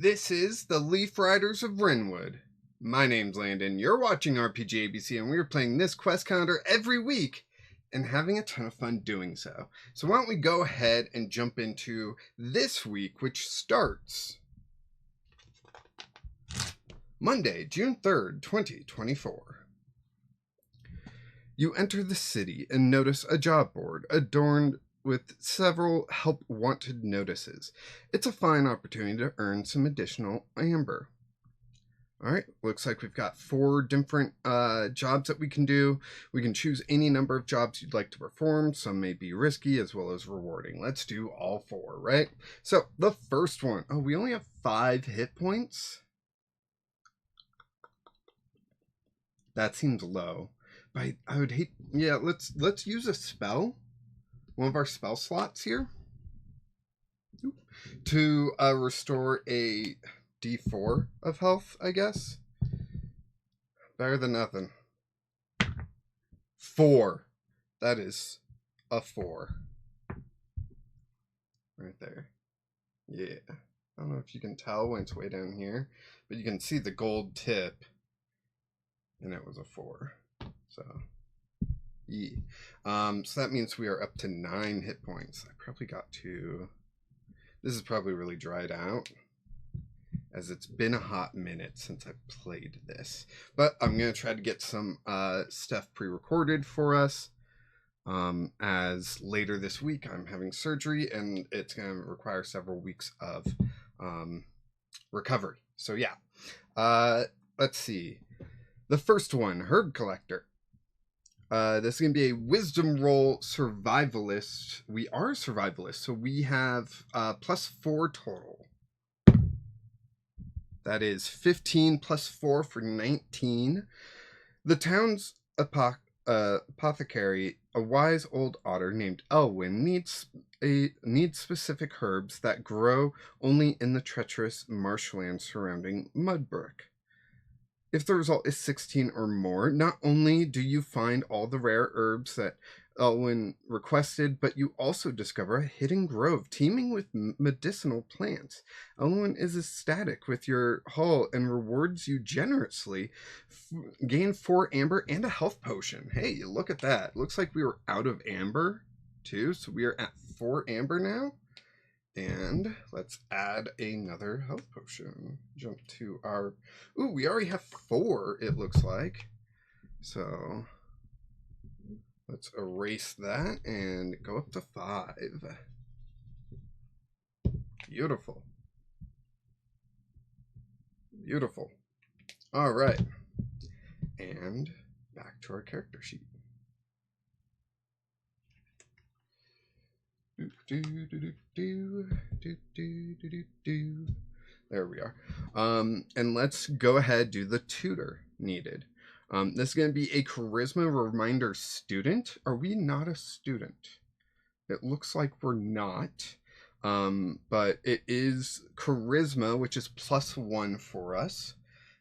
This is the Leaf Riders of Wrenwood. My name's Landon, you're watching RPG ABC, and we're playing this quest calendar every week and having a ton of fun doing so. So why don't we go ahead and jump into this week, which starts Monday, June 3rd, 2024. You enter the city and notice a job board adorned with several help wanted notices. It's a fine opportunity to earn some additional amber. All right, looks like we've got 4 different jobs that we can do. We can choose any number of jobs you'd like to perform. Some may be risky as well as rewarding. Let's do all 4, right? So the first one, we only have 5 hit points. That seems low. But I would hate, yeah, let's use a spell. One of our spell slots here to restore a D4 of health, I guess. Better than nothing. 4. That is a 4. Right there. Yeah. I don't know if you can tell when it's way down here, but you can see the gold tip. And it was a 4. So... yeah. So that means we are up to 9 hit points. I probably got to... this is probably really dried out, as it's been a hot minute since I played this. But I'm going to try to get some stuff pre-recorded for us, as later this week I'm having surgery, and it's going to require several weeks of recovery. So yeah. Let's see. The first one, Herb Collector. This is going to be a wisdom roll survivalist. We are survivalists, so we have +4 total. That is 15 plus 4 for 19. The town's apothecary, a wise old otter named Elwyn, needs specific herbs that grow only in the treacherous marshland surrounding Mudbrook. If the result is 16 or more, not only do you find all the rare herbs that Elwyn requested, but you also discover a hidden grove teeming with medicinal plants. Elwyn is ecstatic with your haul and rewards you generously. Gain 4 amber and a health potion. Hey, look at that. Looks like we were out of amber, too, so we are at 4 amber now. And let's add another health potion. Jump to our... ooh, we already have 4, it looks like. So let's erase that and go up to 5. Beautiful. Beautiful. All right. And back to our character sheet. There we are. And let's go ahead, do the tutor needed. This is going to be a charisma reminder student. Are we not a student? It looks like we're not. But it is charisma, which is +1 for us.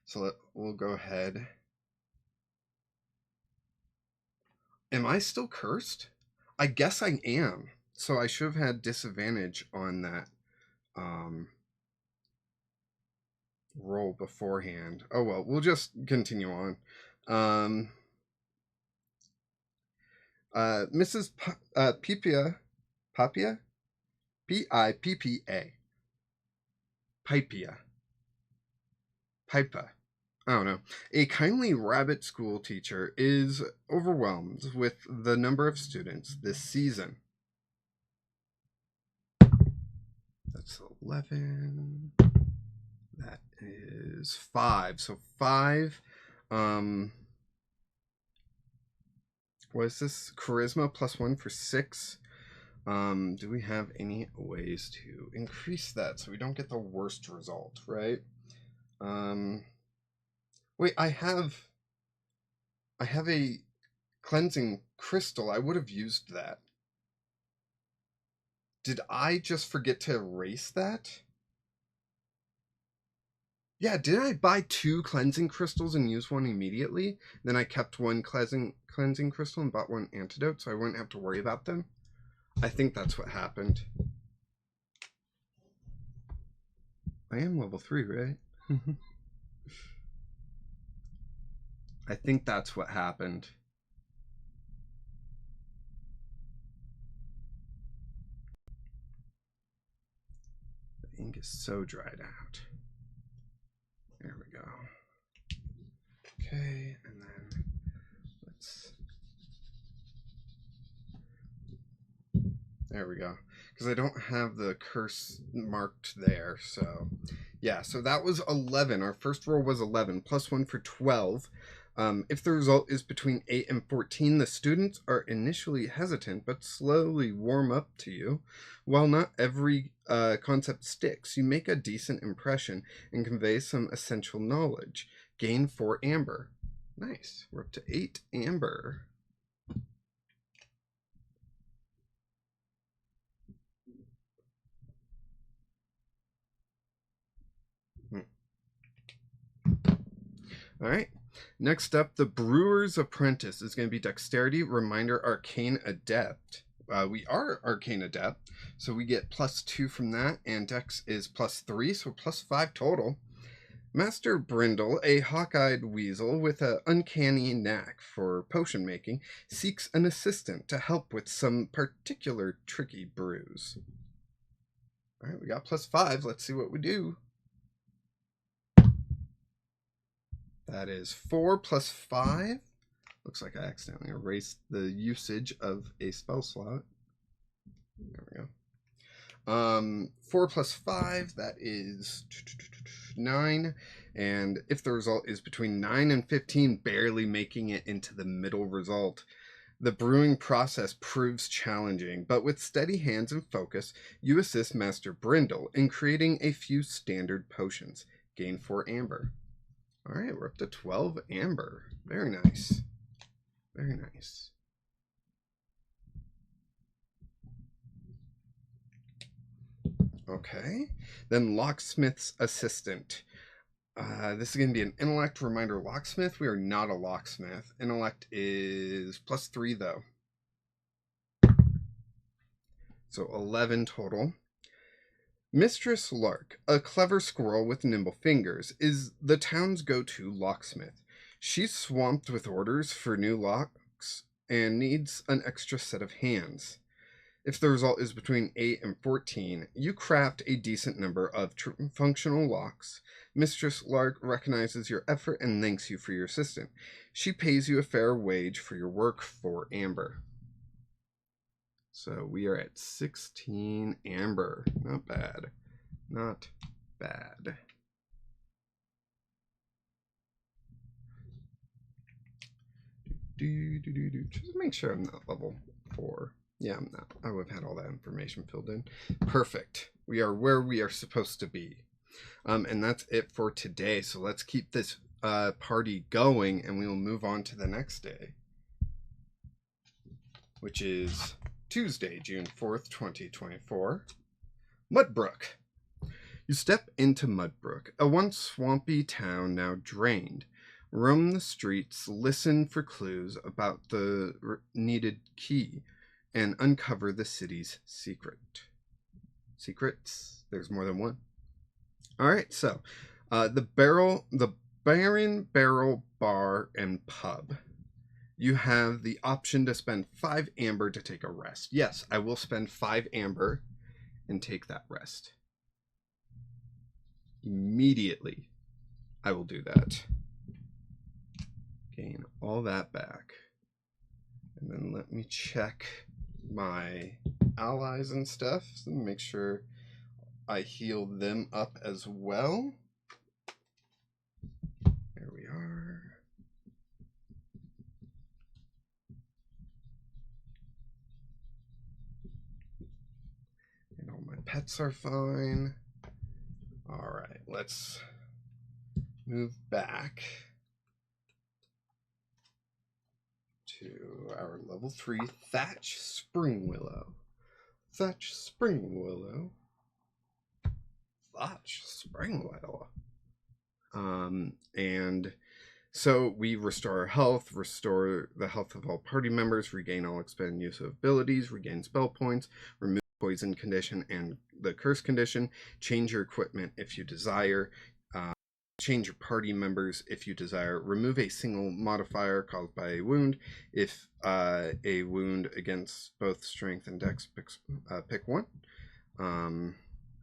So we'll go ahead. Am I still cursed? I guess I am. So I should have had disadvantage on that roll beforehand. Oh well, we'll just continue on. Mrs. Papia, P-I-P-P-A. Pipia. Pipa. I don't know. A kindly rabbit school teacher is overwhelmed with the number of students this season. That's 11. That is 5. So 5. What is this? Charisma +1 for 6. Do we have any ways to increase that so we don't get the worst result, right? Wait, I have a cleansing crystal. I would have used that. Did I just forget to erase that? Yeah, did I buy 2 cleansing crystals and use one immediately? Then I kept 1 cleansing crystal and bought 1 antidote so I wouldn't have to worry about them? I think that's what happened. I am level 3, right? I think that's what happened. The ink is so dried out. There we go. Okay, and then let's... There we go. Because I don't have the curse marked there, so... Yeah, so that was 11. Our first roll was 11, plus 1 for 12. If the result is between 8 and 14, the students are initially hesitant, but slowly warm up to you. While not every concept sticks, you make a decent impression and convey some essential knowledge. Gain 4 amber. Nice. We're up to 8 amber. All right. Next up, the Brewer's Apprentice is going to be Dexterity, Reminder, Arcane Adept. We are Arcane Adept, so we get plus 2 from that, and Dex is plus 3, so plus 5 total. Master Brindle, a hawk-eyed weasel with an uncanny knack for potion making, seeks an assistant to help with some particular tricky brews. All right, we got plus 5. Let's see what we do. That is 4 plus 5. Looks like I accidentally erased the usage of a spell slot. There we go. 4 plus 5, that is 9. And if the result is between 9 and 15, barely making it into the middle result. The brewing process proves challenging, but with steady hands and focus, you assist Master Brindle in creating a few standard potions. Gain 4 amber. All right, we're up to 12 amber. Very nice. Very nice. Okay, then Locksmith's Assistant. This is going to be an Intellect Reminder Locksmith. We are not a locksmith. Intellect is plus 3, though. So 11 total. Mistress Lark, a clever squirrel with nimble fingers, is the town's go-to locksmith. She's swamped with orders for new locks and needs an extra set of hands. If the result is between 8 and 14, you craft a decent number of functional locks. Mistress Lark recognizes your effort and thanks you for your assistance. She pays you a fair wage for your work, 4 amber. So we are at 16 amber. Not bad. Not bad. Just make sure I'm not level 4. Yeah, I'm not. I would have had all that information filled in. Perfect. We are where we are supposed to be. And that's it for today. So let's keep this party going and we will move on to the next day, which is Tuesday, June 4th, 2024. Mudbrook. You step into Mudbrook, a once swampy town now drained. Roam the streets, listen for clues about the needed key, and uncover the city's secret. Secrets? There's more than one. All right, so the Baron Barrel Bar and Pub. You have the option to spend 5 amber to take a rest. Yes, I will spend 5 amber and take that rest. Immediately, I will do that. Gain all that back. And then let me check my allies and stuff to make sure I heal them up as well. There we are. And all my pets are fine. All right, let's move back to our level 3 Thatch Springwillow. Thatch Springwillow. Thatch Springwillow. And so we restore our health, restore the health of all party members, regain all expended use of abilities, regain spell points, remove poison condition and the curse condition. Change your equipment if you desire. Change your party members if you desire. Remove a single modifier caused by a wound. If a wound against both strength and dex, pick one.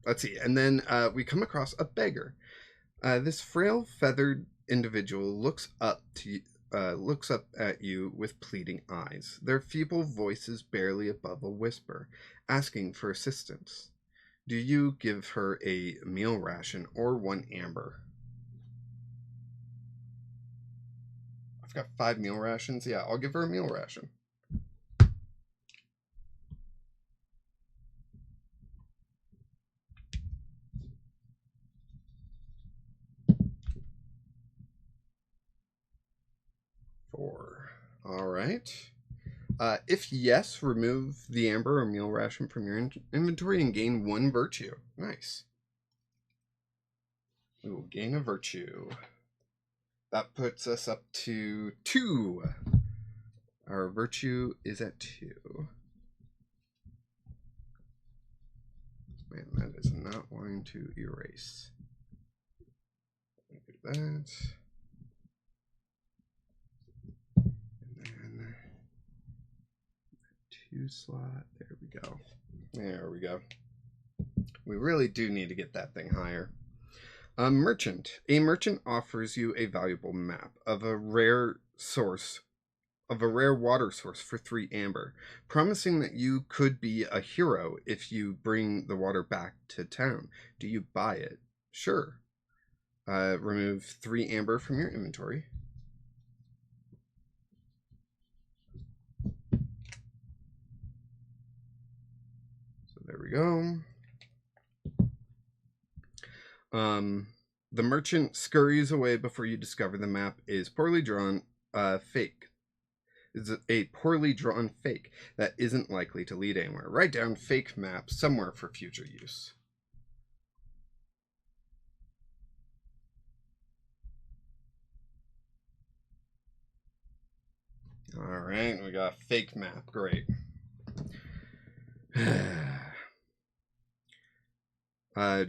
Let's see. And then we come across a beggar. This frail, feathered individual looks up at you with pleading eyes. Their feeble voice is barely above a whisper, asking for assistance. Do you give her a meal ration or 1 amber? I've got 5 meal rations. Yeah, I'll give her a meal ration. Four. All right. If yes, remove the amber or meal ration from your inventory and gain 1 virtue. Nice. We will gain a virtue. That puts us up to 2. Our virtue is at 2. Man, that is not wanting to erase. Look at that. And then 2 slot. There we go. There we go. We really do need to get that thing higher. A merchant. A merchant offers you a valuable map of a rare water source for 3 amber, promising that you could be a hero if you bring the water back to town. Do you buy it? Sure. Remove 3 amber from your inventory. So there we go. The merchant scurries away before you discover the map is poorly drawn, fake. It's a poorly drawn fake that isn't likely to lead anywhere. Write down fake map somewhere for future use. All right, we got a fake map. Great.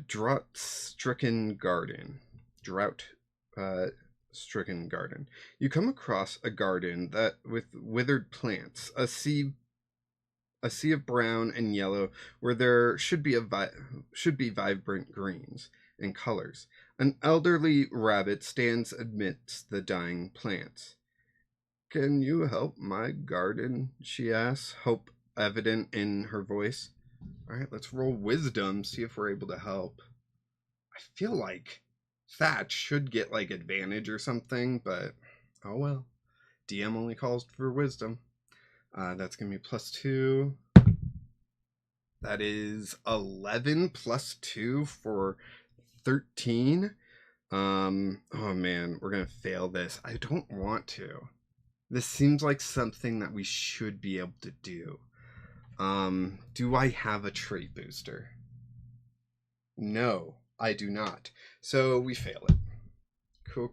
Drought-stricken garden. Stricken garden. You come across a garden that with withered plants, a sea of brown and yellow where there should be vibrant greens and colors. An elderly rabbit stands amidst the dying plants. Can you help my garden? She asks, hope evident in her voice. All right, let's roll wisdom, see if we're able to help. I feel like Thatch should get like advantage or something, but oh well. DM only calls for wisdom. That's gonna be +2. That is 11 +2 for 13. Oh man, we're gonna fail this. I don't want to. This seems like something that we should be able to do. Do I have a trait booster? No, I do not. So we fail it. Cool.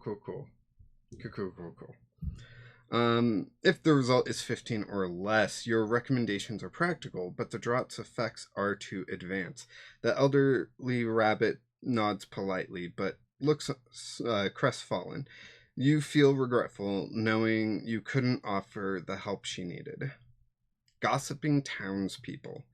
If the result is 15 or less, your recommendations are practical, but the drought's effects are to advance. The elderly rabbit nods politely, but looks crestfallen. You feel regretful, knowing you couldn't offer the help she needed. Gossiping townspeople.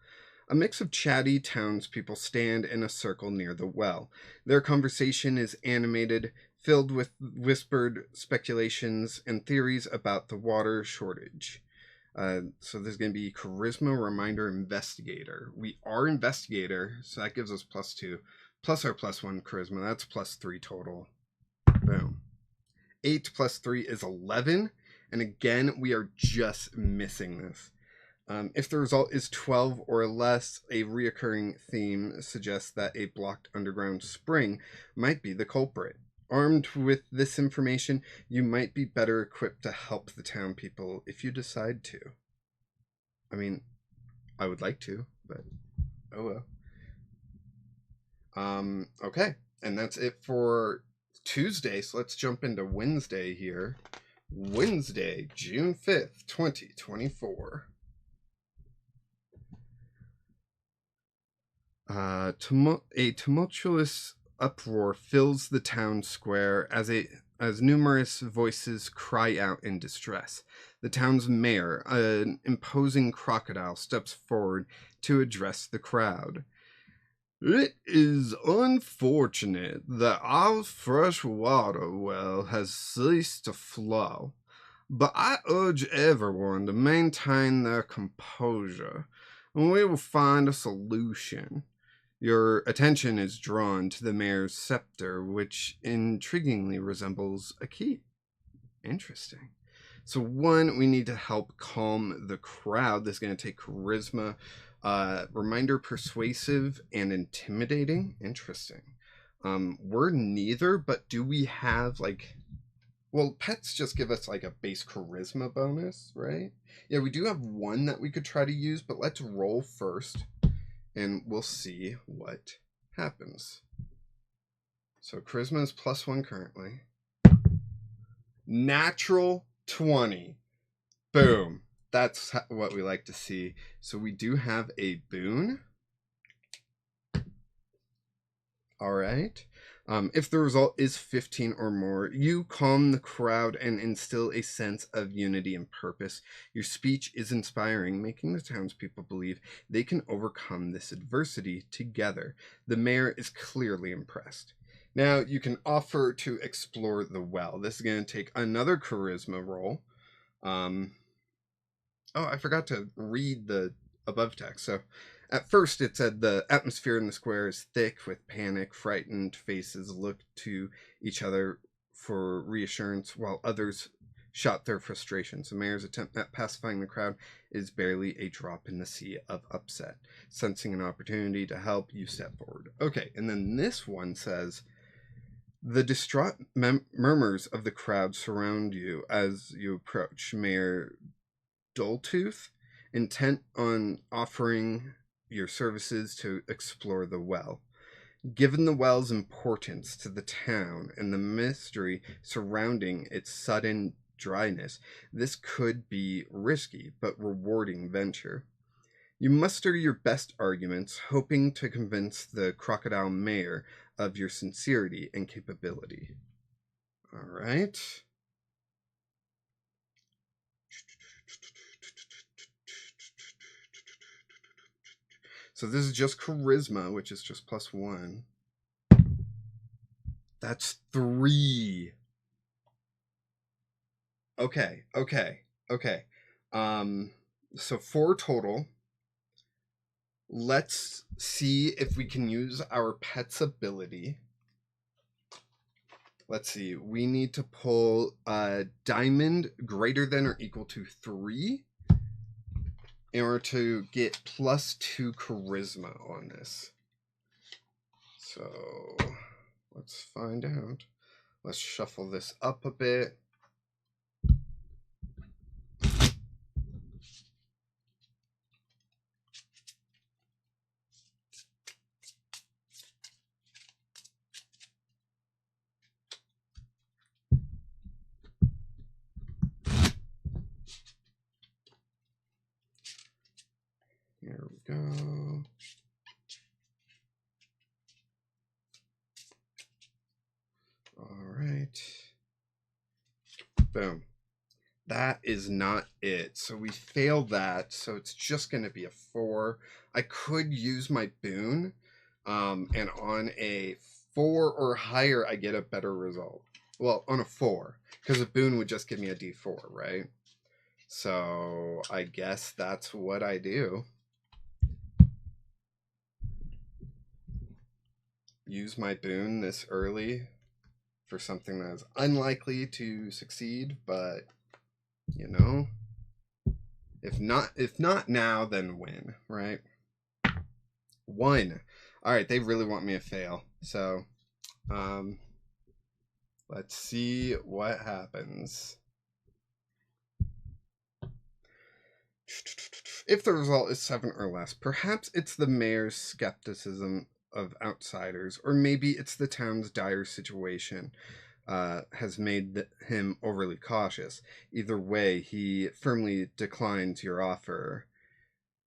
A mix of chatty townspeople stand in a circle near the well. Their conversation is animated, filled with whispered speculations and theories about the water shortage. So there's going to be charisma, reminder, investigator. We are investigator, so that gives us +2. Plus our +1 charisma, that's +3 total. Boom. 8 + 3 is 11. And again, we are just missing this. If the result is 12 or less, a reoccurring theme suggests that a blocked underground spring might be the culprit. Armed with this information, you might be better equipped to help the town people if you decide to. I mean, I would like to, but oh well. Okay, and that's it for Tuesday, so let's jump into Wednesday here. Wednesday, June 5th, 2024. A tumultuous uproar fills the town square as numerous voices cry out in distress. The town's mayor, an imposing crocodile, steps forward to address the crowd. It is unfortunate that our fresh water well has ceased to flow, but I urge everyone to maintain their composure, and we will find a solution. Your attention is drawn to the mayor's scepter, which intriguingly resembles a key. Interesting. So one, we need to help calm the crowd. This is going to take charisma, reminder, persuasive, and intimidating. Interesting. We're neither, but do we have like? Well, pets just give us like a base charisma bonus, right? Yeah, we do have one that we could try to use, but let's roll first, and we'll see what happens. So charisma is +1 currently. Natural 20. Boom. That's what we like to see. So we do have a boon. All right. If the result is 15 or more, you calm the crowd and instill a sense of unity and purpose. Your speech is inspiring, making the townspeople believe they can overcome this adversity together. The mayor is clearly impressed. Now you can offer to explore the well. This is going to take another charisma roll. Oh, I forgot to read the above text. So at first it said the atmosphere in the square is thick with panic. Frightened faces look to each other for reassurance while others shout their frustrations. The mayor's attempt at pacifying the crowd is barely a drop in the sea of upset. Sensing an opportunity to help, you step forward. Okay, and then this one says, the distraught murmurs of the crowd surround you as you approach. Mayor Dulltooth, intent on offering your services to explore the well. Given the well's importance to the town and the mystery surrounding its sudden dryness, this could be risky but rewarding venture. You muster your best arguments, hoping to convince the crocodile mayor of your sincerity and capability. All right. So this is just charisma, which is just +1. That's 3. Okay. So 4 total. Let's see if we can use our pet's ability. Let's see. We need to pull a diamond greater than or equal to 3 in order to get +2 charisma on this. So let's find out. Let's shuffle this up a bit. Here we go. All right. Boom. That is not it. So we failed that. So it's just going to be a 4. I could use my boon. And on a 4 or higher, I get a better result. Well, on a 4. Because a boon would just give me a D4, right? So I guess that's what I do. Use my boon this early for something that is unlikely to succeed, but you know, if not now, then when, right? 1. All right, they really want me to fail. So, let's see what happens. If the result is 7 or less, perhaps it's the mayor's skepticism of outsiders, or maybe it's the town's dire situation has made him overly cautious. Either way, he firmly declines your offer.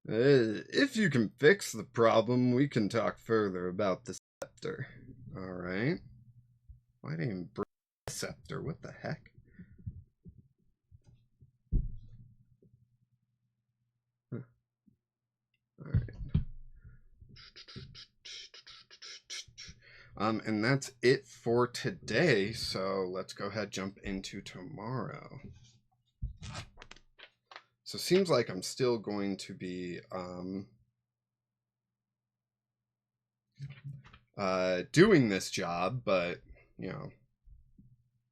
If you can fix the problem, we can talk further about the scepter. Alright. Why didn't I bring the scepter? What the heck? Huh. Alright. And that's it for today, so let's go ahead and jump into tomorrow. So it seems like I'm still going to be doing this job, but you know,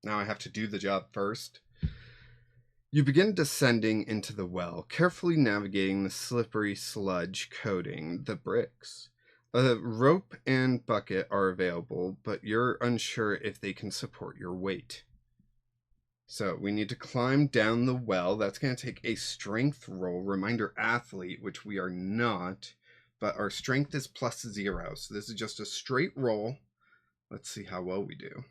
now I have to do the job first. You begin descending into the well, carefully navigating the slippery sludge coating the bricks. A rope and bucket are available, but you're unsure if they can support your weight. So we need to climb down the well. That's going to take a strength roll. Reminder, athlete, which we are not, but our strength is +0. So this is just a straight roll. Let's see how well we do.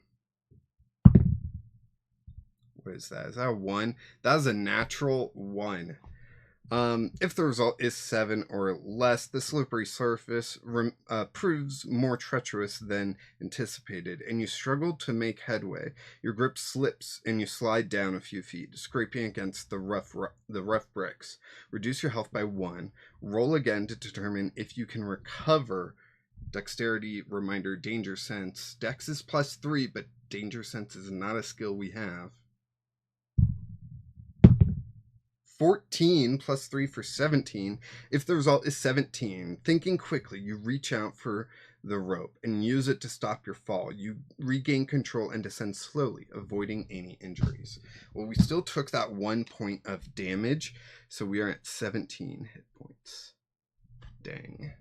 What is that? Is that a 1? That is a natural 1. If the result is 7 or less, the slippery surface proves more treacherous than anticipated, and you struggle to make headway. Your grip slips, and you slide down a few feet, scraping against the rough bricks. Reduce your health by 1. Roll again to determine if you can recover. Dexterity, reminder, danger sense. Dex is +3, but danger sense is not a skill we have. 14 +3 for 17. If the result is 17, thinking quickly, you reach out for the rope and use it to stop your fall. You regain control and descend slowly, avoiding any injuries. Well, we still took that 1 point of damage, so we are at 17 hit points. Dang.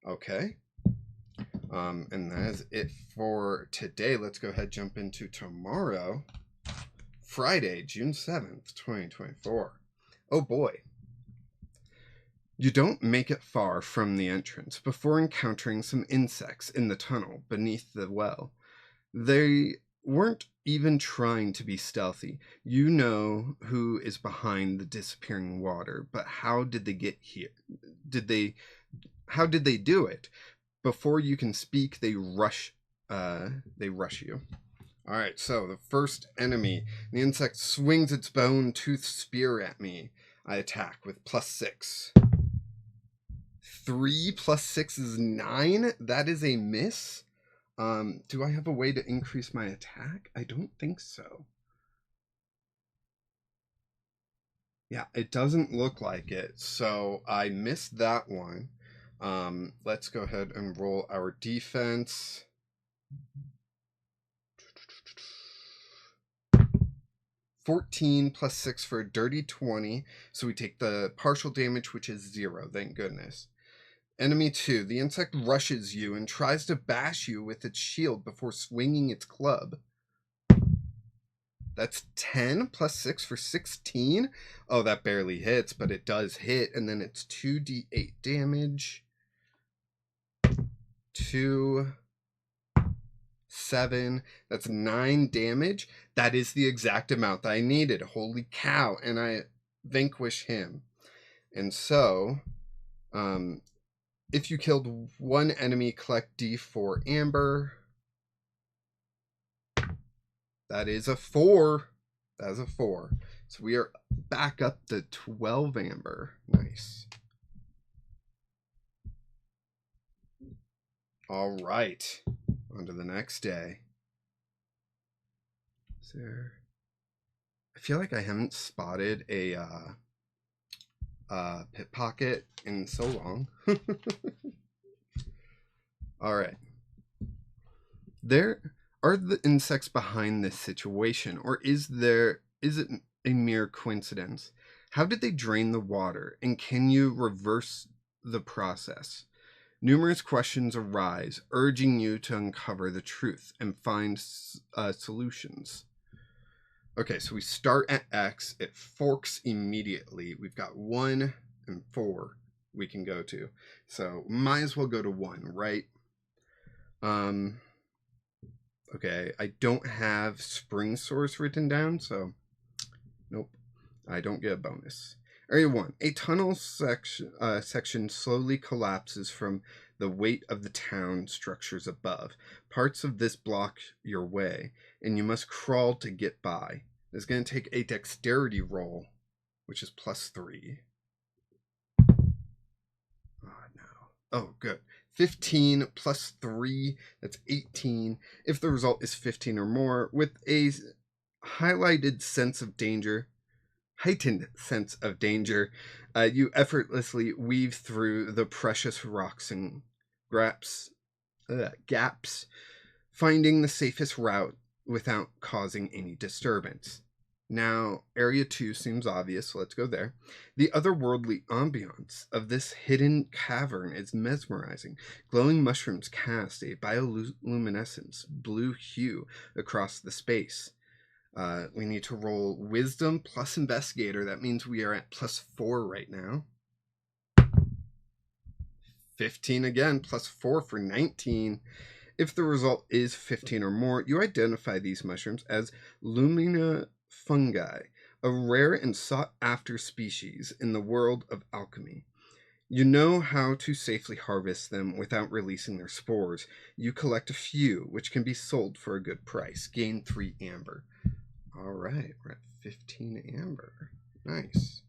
Okay. And that is it for today. Let's go ahead and jump into tomorrow. Friday, June 7th, 2024. Oh boy. You don't make it far from the entrance before encountering some insects in the tunnel beneath the well. They weren't even trying to be stealthy. You know who is behind the disappearing water, but how did they get here? How did they do it? Before you can speak, they rush you. Alright, so the first enemy. The insect swings its bone-toothed spear at me. I attack with +6. 3 + 6 is 9. That is a miss. Do I have a way to increase my attack? I don't think so. Yeah, it doesn't look like it. So I missed that one. Let's go ahead and roll our defense. 14 + 6 for a dirty 20. So we take the partial damage, which is 0. Thank goodness. Enemy 2. The insect rushes you and tries to bash you with its shield before swinging its club. That's 10 + 6 for 16. Oh, that barely hits, but it does hit. And then it's 2d8 damage. 2, 7. That's 9 damage. That is the exact amount that I needed. Holy cow. And I vanquish him. And so, if you killed one enemy, collect D4 amber. That is a 4. That is a 4. So we are back up to 12 amber. Nice. All right. On to the next day. Is there... I feel like I haven't spotted a pickpocket in so long. All right. There are the insects behind this situation, or is it a mere coincidence? How did they drain the water, and can you reverse the process? Numerous questions arise, urging you to uncover the truth and find solutions. Okay, so we start at X. It forks immediately. We've got 1 and 4 we can go to. So might as well go to 1, right? Okay, I don't have spring source written down, so nope, I don't get a bonus. Area 1. A tunnel section slowly collapses from the weight of the town structures above. Parts of this block your way, and you must crawl to get by. It's going to take a dexterity roll, which is +3. Oh, no. Oh, good. 15 plus 3, that's 18. If the result is 15 or more, with a highlighted sense of danger, heightened sense of danger, you effortlessly weave through the precious rocks and gaps, finding the safest route without causing any disturbance. Now, Area 2 seems obvious, so let's go there. The otherworldly ambiance of this hidden cavern is mesmerizing. Glowing mushrooms cast a bioluminescent blue hue across the space. We need to roll Wisdom plus Investigator. That means we are at +4 right now. 15 again, +4 for 19. If the result is 15 or more, you identify these mushrooms as Lumina fungi, a rare and sought-after species in the world of alchemy. You know how to safely harvest them without releasing their spores. You collect a few, which can be sold for a good price. Gain 3 amber. All right, we're at 15 amber. Nice.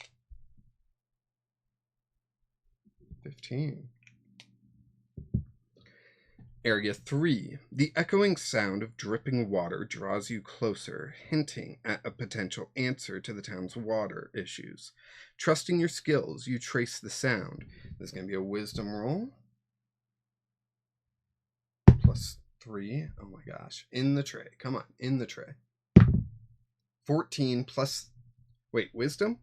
15. Area 3. The echoing sound of dripping water draws you closer, hinting at a potential answer to the town's water issues. Trusting your skills, you trace the sound. There's going to be a wisdom roll. +3. Oh my gosh. In the tray. Come on, in the tray. 14 plus... Wait, wisdom?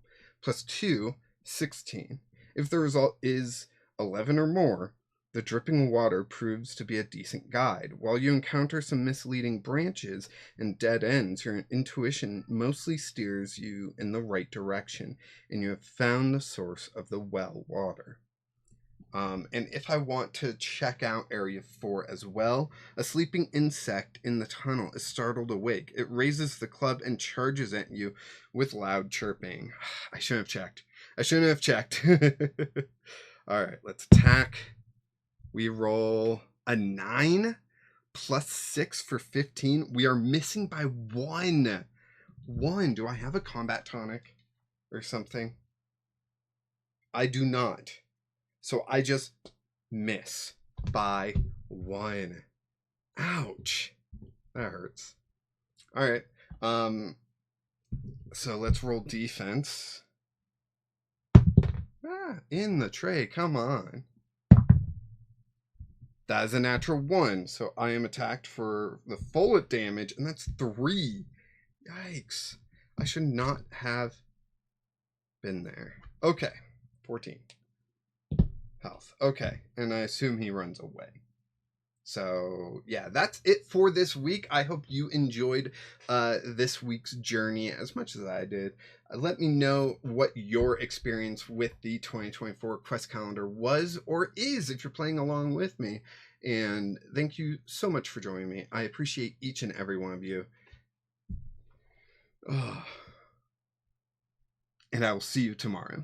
+2, 16. If the result is 11 or more, the dripping water proves to be a decent guide. While you encounter some misleading branches and dead ends, your intuition mostly steers you in the right direction, and you have found the source of the well water. And if I want to check out Area 4 as well, a sleeping insect in the tunnel is startled awake. It raises the club and charges at you with loud chirping. I shouldn't have checked. All right, let's attack. We roll a 9 +6 for 15. We are missing by 1. 1. Do I have a combat tonic or something? I do not. So I just miss by 1. Ouch. That hurts. All right. So let's roll defense. In the tray. Come on. That is a natural 1. So I am attacked for the full damage, and that's 3. Yikes. I should not have been there. Okay. 14. Health. Okay, and I assume he runs away. So yeah, that's it for this week. I hope you enjoyed this week's journey as much as I did. Let me know what your experience with the 2024 quest calendar was or is if you're playing along with me. And thank you so much for joining me. I appreciate each and every one of you. Oh. And I will see you tomorrow.